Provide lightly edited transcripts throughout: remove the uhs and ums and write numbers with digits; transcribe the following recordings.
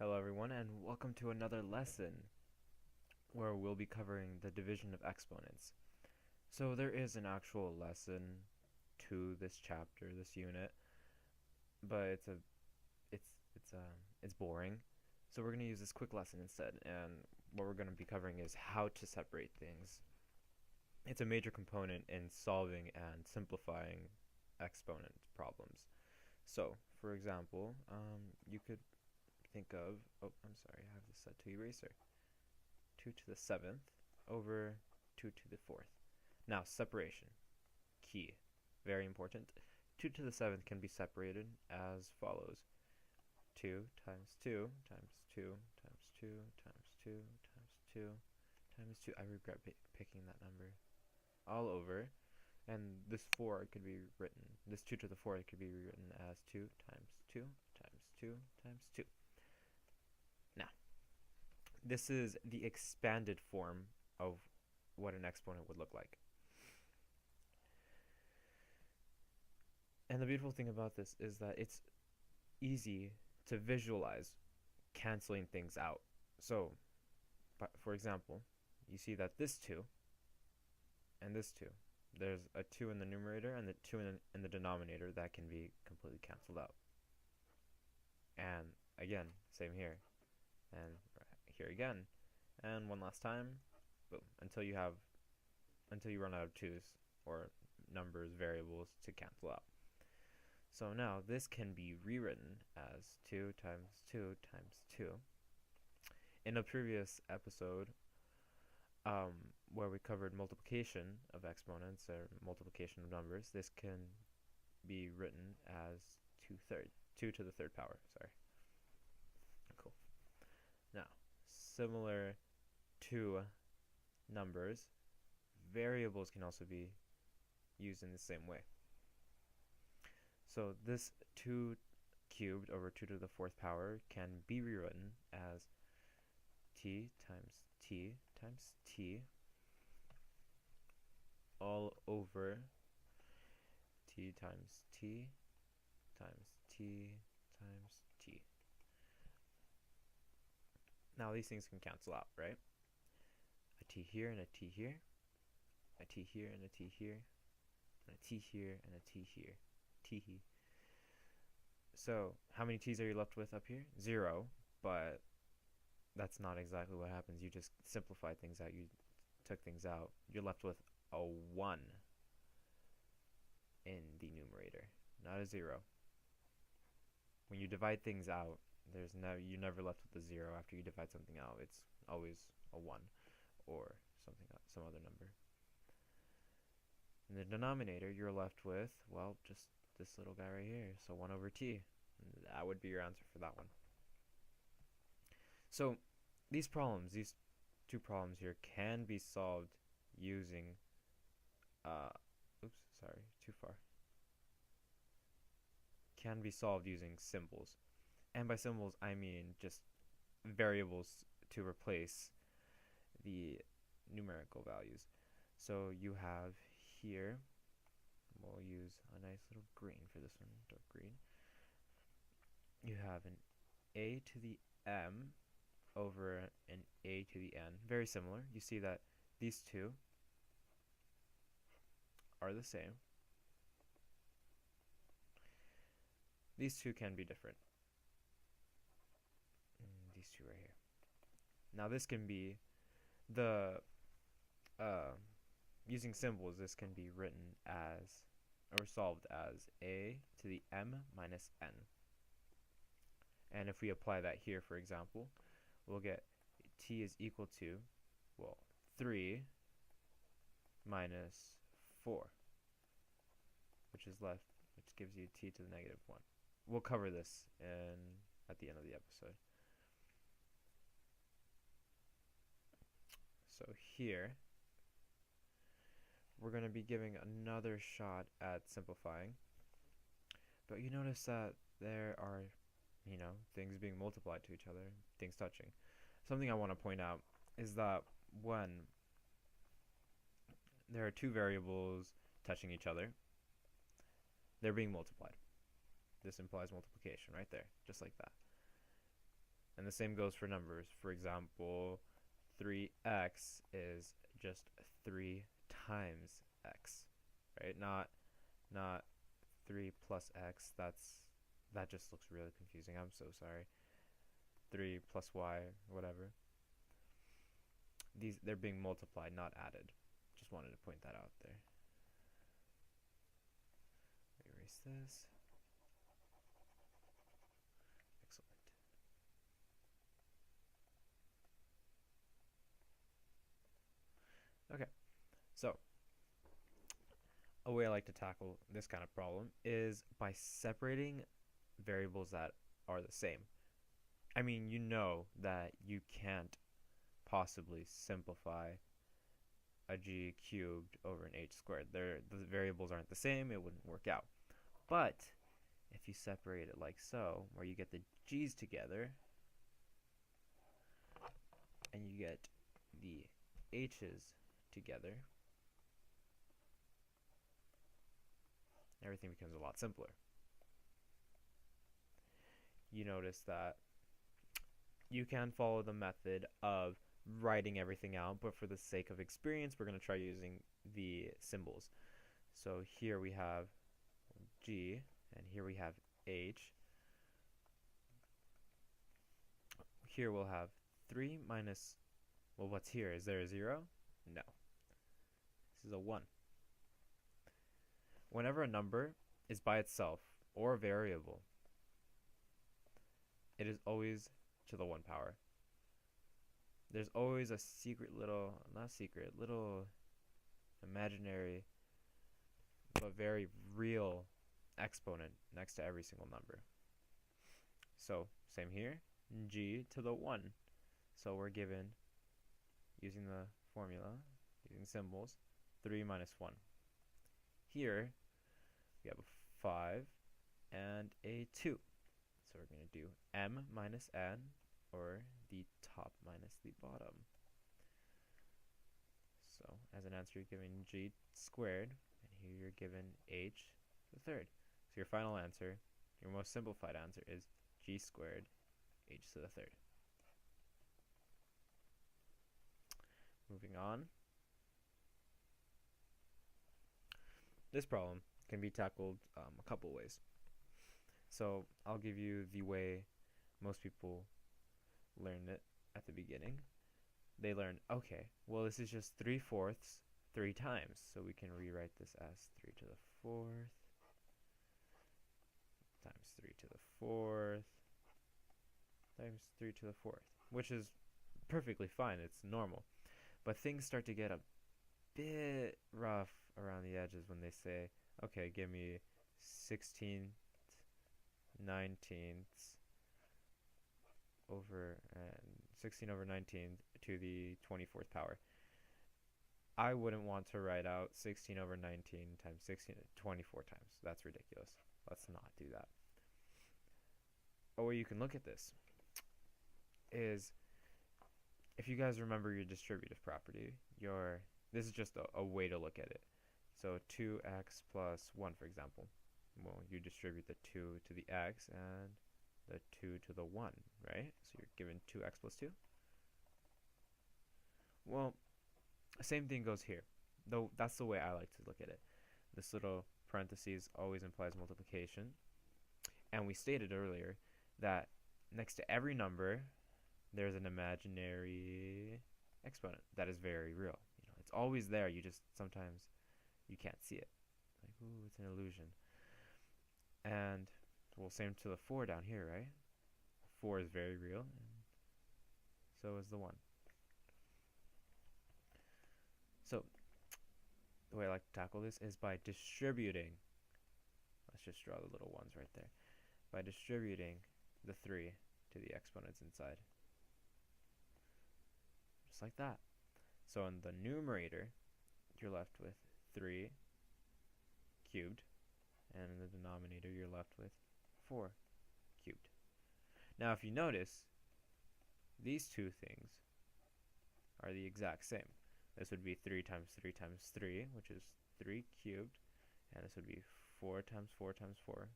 Hello everyone and welcome to another lesson where we'll be covering the division of exponents. So there is an actual lesson to this chapter, this unit, but it's boring. So we're going to use this quick lesson instead, and what we're going to be covering is how to separate things. It's a major component in solving and simplifying exponent problems. So, for example, you could think of, I'm sorry, I have this set to eraser. 2 to the 7th over 2 to the 4th. Now, separation. Key. Very important. 2 to the 7th can be separated as follows. 2 times 2 times 2 times 2 times 2 times 2 times 2. I regret picking that number. All over. And this 4 could be written, this 2 to the 4th could be rewritten as 2 times 2 times 2 times 2. Now, this is the expanded form of what an exponent would look like. And the beautiful thing about this is that it's easy to visualize canceling things out. So, for example, you see that this 2 and this 2, there's a 2 in the numerator and the 2 in the denominator that can be completely canceled out. And again, same here. And here again. And one last time. Boom. Until you run out of 2's or numbers, variables to cancel out. So now this can be rewritten as 2 times 2 times 2. In a previous episode, where we covered multiplication of exponents or multiplication of numbers, this can be written as 2 to the third power. Sorry. Cool. Now, similar to numbers, variables can also be used in the same way. So this 2 cubed over 2 to the 4th power can be rewritten as t times t times t all over t times t times t times t. Now these things can cancel out, right? A t here and a t here, a t here and a t here, and a t here and a t here. T. So how many t's are you left with up here? 0, but that's not exactly what happens. You just simplified things out. You took things out. You're left with a 1 in the numerator, not a 0. When you divide things out, you're never left with a 0 after you divide something out. It's always a 1 or some other number. In the denominator, you're left with, well, just this little guy right here, so 1 over t. And that would be your answer for that one. So these two problems here can be solved using, oops, sorry, too far. Can be solved using symbols. And by symbols, I mean just variables to replace the numerical values. So you have here, we'll use a nice little green for this one, dark green. You have an a to the m over an a to the n. Very similar. You see that these two are the same. These two can be different. These two right here. Now this can be using symbols, this can be written as, or solved as a to the m minus n. And if we apply that here, for example, we'll get t is equal to, well, 3 minus 4, which gives you t to the negative 1. We'll cover this at the end of the episode. So here, we're going to be giving another shot at simplifying. But you notice that there are, things being multiplied to each other, things touching. Something I want to point out is that when there are two variables touching each other, they're being multiplied. This implies multiplication right there, just like that. And the same goes for numbers. For example, 3x is just 3 times x, right? Not 3 plus x. That just looks really confusing. I'm so sorry. 3 plus y, whatever. They're being multiplied, not added. Just wanted to point that out there. Erase this. Excellent. Okay, so a way I like to tackle this kind of problem is by separating variables that are the same. I mean, you know that you can't possibly simplify a g cubed over an h squared. The variables aren't the same, it wouldn't work out. But if you separate it like so, where you get the g's together, and you get the h's together, everything becomes a lot simpler. You notice that you can follow the method of writing everything out, but for the sake of experience, we're going to try using the symbols. So here we have G, and here we have H. Here we'll have 3 minus, well, what's here? Is there a 0? No. This is a 1. Whenever a number is by itself or a variable, it is always to the 1 power. There's always a secret little, not secret, little imaginary but very real exponent next to every single number. So same here, g to the 1. So we're given, using the formula, using symbols, 3 minus 1. Here we have a 5 and a 2. So we're going to do m minus n, or the top minus the bottom. So as an answer, you're given g squared, and here you're given h to the third. So your final answer, your most simplified answer, is g squared h to the third. Moving on. This problem can be tackled a couple ways. So I'll give you the way most people learn it at the beginning. They learn, okay, well, this is just 3/4 3 times, so we can rewrite this as 3 to the 4th times 3 to the 4th times 3 to the 4th, which is perfectly fine. It's normal. But things start to get a bit rough around the edges when they say, okay, give me 16 19ths over 16 over 19 to the 24th power. I wouldn't want to write out 16 over 19 times 16 24 times. That's ridiculous. Let's not do that. A way you can look at this is, if you guys remember your distributive property, this is just a way to look at it. So 2x plus 1, for example. Well, you distribute the 2 to the x and the 2 to the 1, right? So you're given 2x plus 2. Well, same thing goes here, though that's the way I like to look at it. This little parentheses always implies multiplication. And we stated earlier that next to every number, there's an imaginary exponent that is very real. It's always there. You just sometimes you can't see it. Like, ooh, it's an illusion. And well, same to the 4 down here, right? 4 is very real, and so is the 1. So the way I like to tackle this is by distributing. Let's just draw the little ones right there. By distributing the 3 to the exponents inside. Just like that. So in the numerator, you're left with 3 cubed, and in the denominator, you're left with 4 cubed. Now, if you notice, these two things are the exact same. This would be 3 times 3 times 3, which is 3 cubed, and this would be 4 times 4 times 4,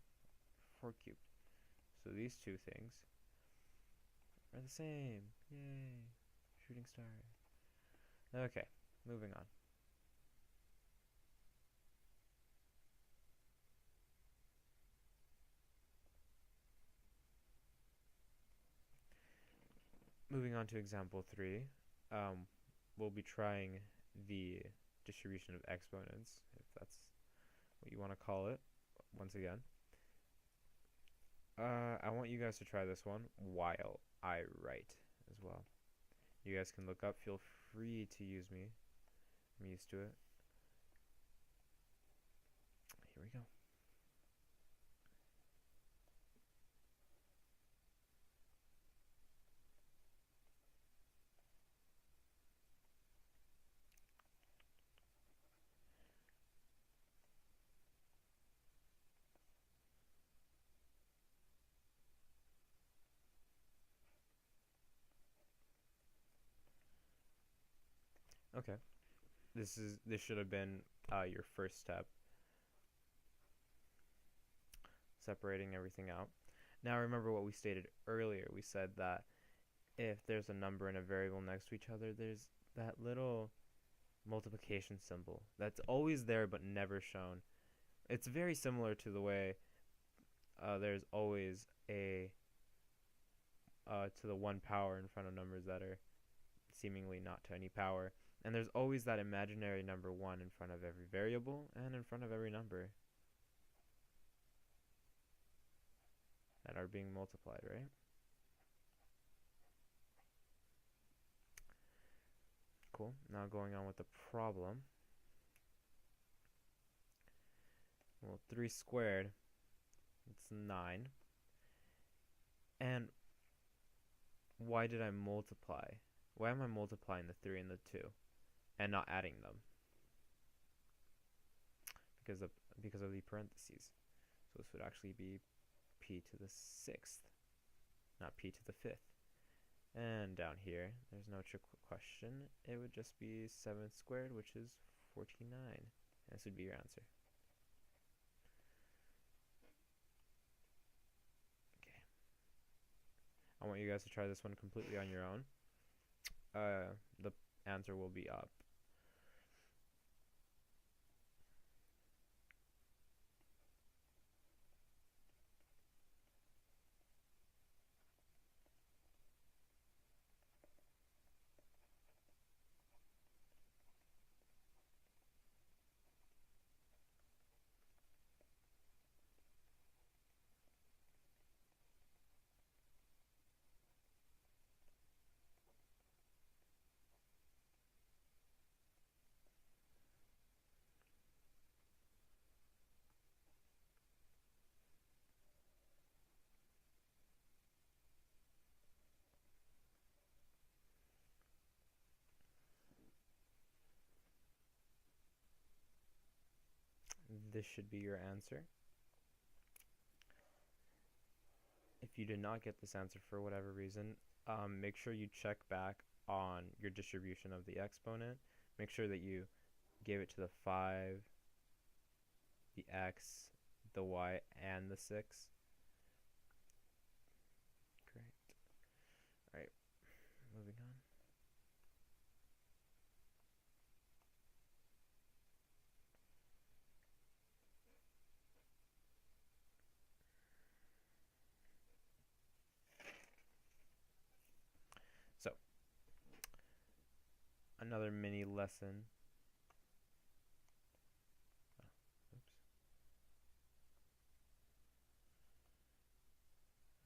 4 cubed. So these two things are the same. Yay. Shooting star. Okay, moving on. Moving on to example 3, we'll be trying the distribution of exponents, if that's what you want to call it, once again. I want you guys to try this one while I write as well. You guys can look up, feel free to use me. I'm used to it. Here we go. Okay. This should have been your first step, separating everything out. Now remember what we stated earlier. We said that if there's a number and a variable next to each other, there's that little multiplication symbol that's always there but never shown. It's very similar to the way there's always a to the 1 power in front of numbers that are seemingly not to any power. And there's always that imaginary number 1 in front of every variable and in front of every number that are being multiplied, right? Cool. Now going on with the problem. Well, 3 squared, it's 9. And why did I multiply? Why am I multiplying the 3 and the 2 and not adding them? Because of the parentheses. So this would actually be p to the 6th, not p to the 5th. And down here, there's no trick question. It would just be 7 squared, which is 49. And this would be your answer. Okay. I want you guys to try this one completely on your own. The answer will be up. This should be your answer. If you did not get this answer for whatever reason, make sure you check back on your distribution of the exponent. Make sure that you gave it to the 5, the x, the y, and the 6. Great. Alright, moving on. So, another mini lesson. Oops.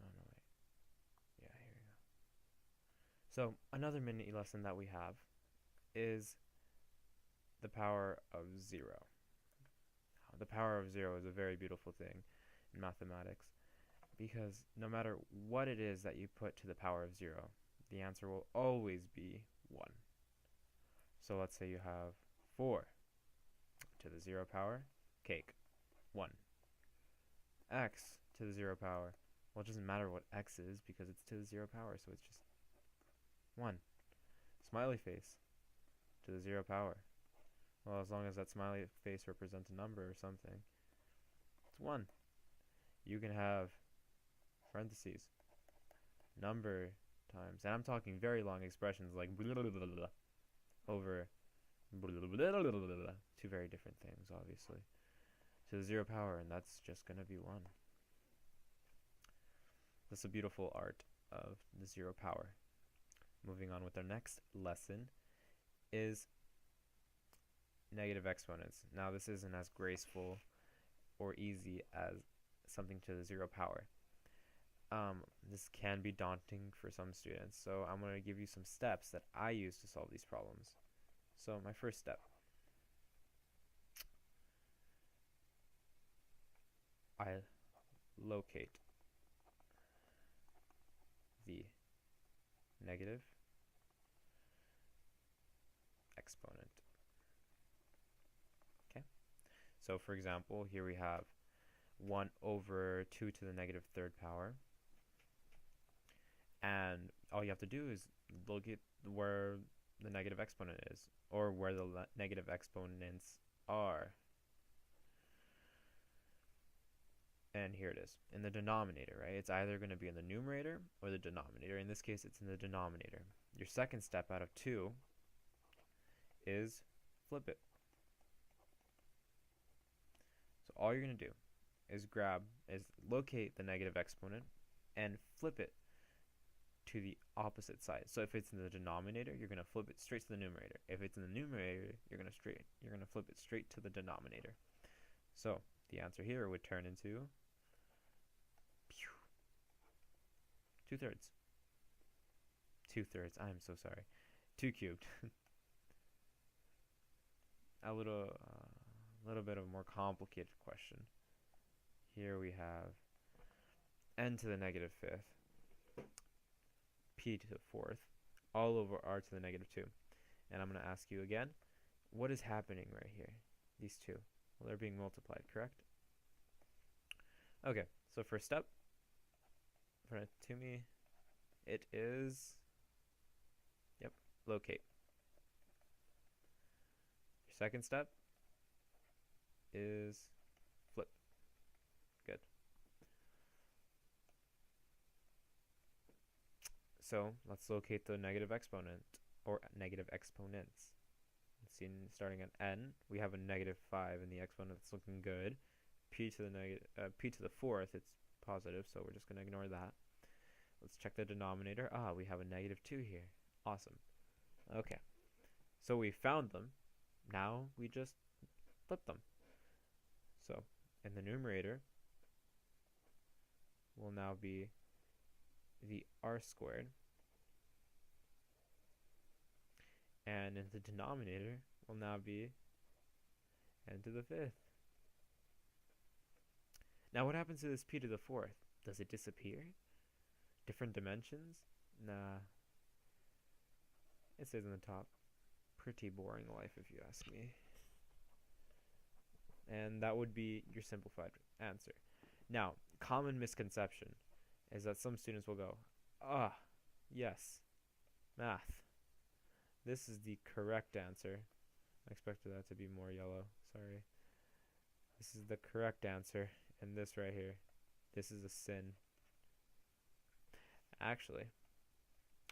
Oh, no, wait. Yeah, here we go. So, another mini lesson that we have is the power of 0. The power of 0 is a very beautiful thing in mathematics, because no matter what it is that you put to the power of 0, the answer will always be 1. So let's say you have 4 to the 0 power, cake, 1. X to the 0 power, well, it doesn't matter what x is because it's to the 0 power, so it's just 1. Smiley face to the 0 power, well, as long as that smiley face represents a number or something, it's 1. You can have parentheses, number times. And I'm talking very long expressions like blah, blah, blah, blah, over blah, blah, blah, blah, blah, blah, two very different things, obviously, to the 0 power, and that's just going to be 1. That's a beautiful art of the 0 power. Moving on with our next lesson is negative exponents. Now this isn't as graceful or easy as something to the 0 power. This can be daunting for some students, so I'm going to give you some steps that I use to solve these problems. So my first step, I locate the negative exponent. Okay, so for example, here we have 1 over 2 to the negative 3rd power, and all you have to do is look at where the negative exponent is, or where the negative exponents are. And here it is, in the denominator, right? It's either going to be in the numerator or the denominator. In this case, it's in the denominator. Your second step out of 2 is flip it. So all you're going to do is locate the negative exponent and flip it to the opposite side. So if it's in the denominator, you're going to flip it straight to the numerator. If it's in the numerator, you're going to flip it straight to the denominator. So the answer here would turn into 2/3. 2/3. I am so sorry. 2 cubed. A little bit of a more complicated question. Here we have n to the negative 5th, p to the 4th, all over r to the negative 2. And I'm going to ask you again, what is happening right here? These two. Well, they're being multiplied, correct? Okay, so first step, in front of to me, it is, yep, locate. Your second step is flip. Good. So let's locate the negative exponent, or negative exponents. Let's see, starting at n, we have a negative 5 in the exponent. That's looking good. P to the 4th, it's positive, so we're just going to ignore that. Let's check the denominator. We have a negative 2 here. Awesome. Okay, so we found them. Now we just flip them. So in the numerator will now be the r squared, and in the denominator will now be n to the 5th. Now what happens to this p to the 4th? Does it disappear? Different dimensions? Nah. It stays on the top. Pretty boring life if you ask me. And that would be your simplified answer. Now, common misconception is that some students will go, yes, math. This is the correct answer. I expected that to be more yellow, sorry. This is the correct answer, and this right here, this is a sin. Actually,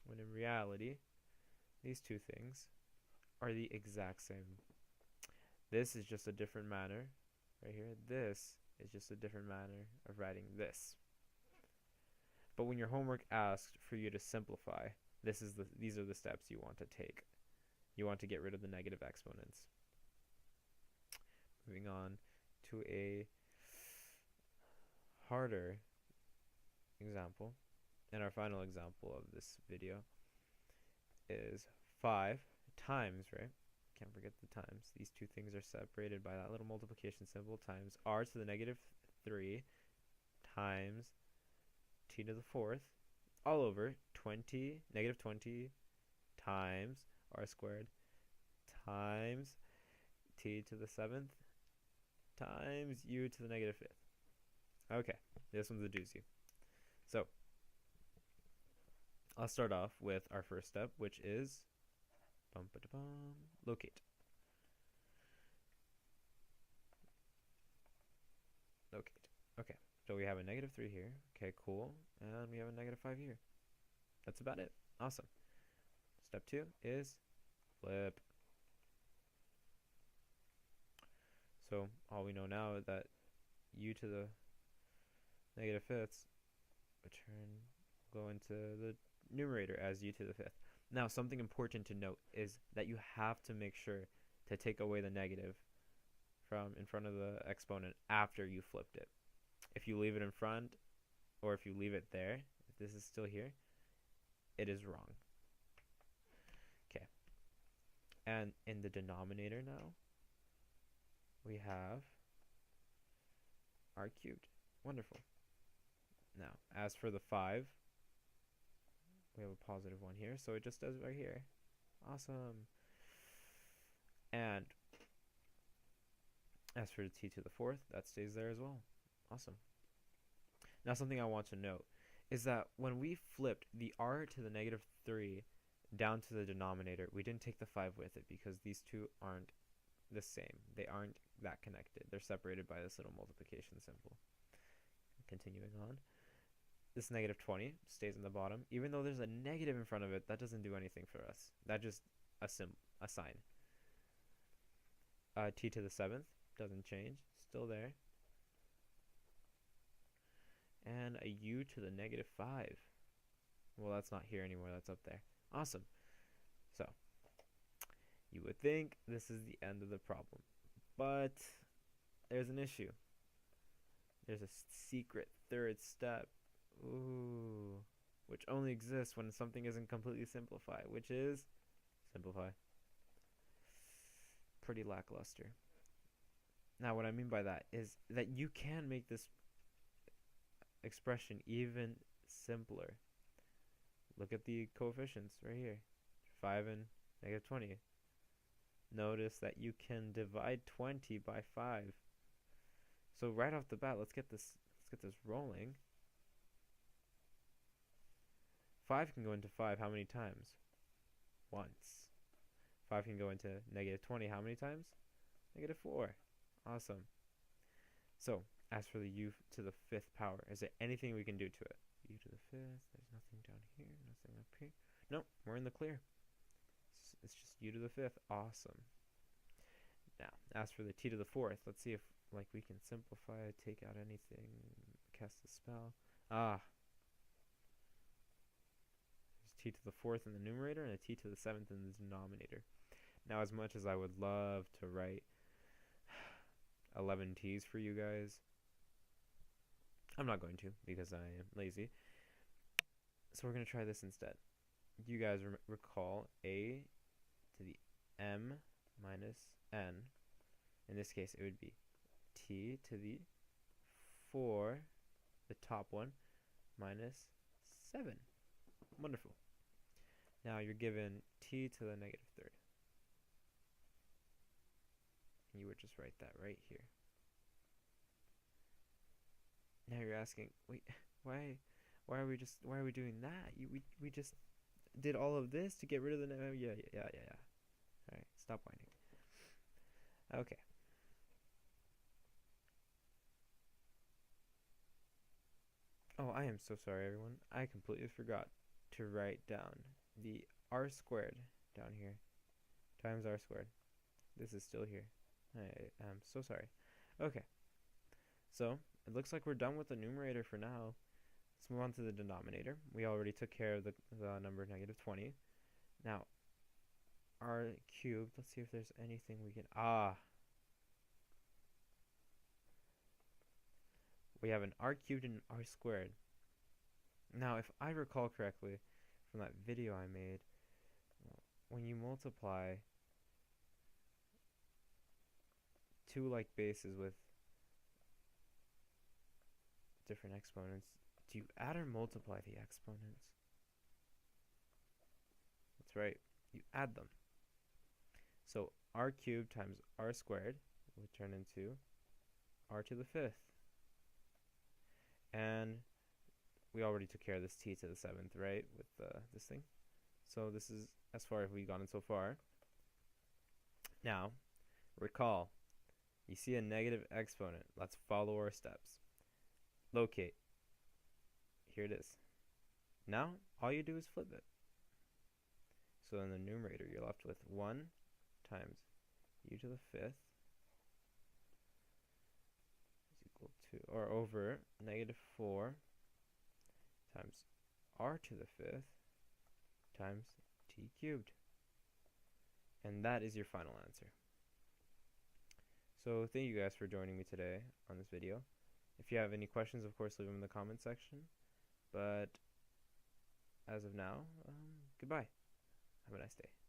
when in reality, these two things are the exact same. This is just a different manner, right here. This is just a different manner of writing this. But when your homework asked for you to simplify, these are the steps you want to take. You want to get rid of the negative exponents. Moving on to a harder example. And our final example of this video is 5 times, right? Can't forget the times. These two things are separated by that little multiplication symbol, times r to the negative 3 times t to the 4th, all over negative 20 times r squared times t to the 7th times u to the negative 5th. Okay, this one's a doozy. So I'll start off with our first step, which is locate. Locate. Okay, so we have a negative 3 here. Okay, cool. And we have a negative 5 here. That's about it. Awesome. Step 2 is flip. So all we know now is that u to the negative fifths go into the numerator as u to the fifth. Now, something important to note is that you have to make sure to take away the negative from in front of the exponent after you flipped it. If you leave it in front, or if you leave it there, if this is still here, it is wrong. Okay. And in the denominator now, we have r cubed. Wonderful. Now, as for the 5, we have a positive 1 here, so it just does right here. Awesome. And as for the t to the 4th, that stays there as well. Awesome. Now, something I want to note is that when we flipped the r to the negative 3 down to the denominator, we didn't take the 5 with it because these two aren't the same. They aren't that connected. They're separated by this little multiplication symbol. Continuing on. This negative 20 stays in the bottom. Even though there's a negative in front of it, that doesn't do anything for us. That's just a sign. T to the 7th doesn't change. Still there. And a u to the negative 5. Well, that's not here anymore. That's up there. Awesome. So, you would think this is the end of the problem. But there's an issue. There's a secret third step. Ooh. Which only exists when something isn't completely simplified, which is simplify. Pretty lackluster. Now, what I mean by that is that you can make this expression even simpler. Look at the coefficients right here. 5 and negative 20. Notice that you can divide 20 by 5. So right off the bat, let's get this rolling. 5 can go into 5 how many times? Once. 5 can go into negative 20 how many times? Negative 4. Awesome. So, as for the u to the 5th power, is there anything we can do to it? U to the 5th, there's nothing down here, nothing up here. Nope, we're in the clear. It's just u to the 5th. Awesome. Now, as for the t to the 4th, let's see if we can simplify it, take out anything, cast a spell. There's t to the 4th in the numerator and a t to the 7th in the denominator. Now, as much as I would love to write 11 t's for you guys, I'm not going to because I am lazy. So we're going to try this instead. You guys recall a to the m minus n. In this case, it would be t to the 4, the top one, minus 7. Wonderful. Now you're given t to the negative 3rd. And you would just write that right here. Now you're asking, wait, why are we doing that? We just did all of this to get rid of the yeah. All right, stop whining. Okay. Oh, I am so sorry, everyone. I completely forgot to write down the r squared down here times r squared. This is still here. I am so sorry. Okay. So, it looks like we're done with the numerator for now. Let's move on to the denominator. We already took care of the number negative 20. Now, r cubed, let's see if there's anything we can... We have an r cubed and r squared. Now, if I recall correctly from that video I made, when you multiply two like bases with different exponents, do you add or multiply the exponents? That's right, you add them. So r cubed times r squared will turn into r to the 5th. And we already took care of this t to the 7th, right, with this thing. So this is as far as we've gotten so far. Now, recall, you see a negative exponent. Let's follow our steps. Locate. Here it is. Now, all you do is flip it. So in the numerator, you're left with 1 times u to the 5th is equal to, or over, negative 4 times r to the 5th times t cubed. And that is your final answer. So thank you guys for joining me today on this video. If you have any questions, of course, leave them in the comment section. But as of now, goodbye. Have a nice day.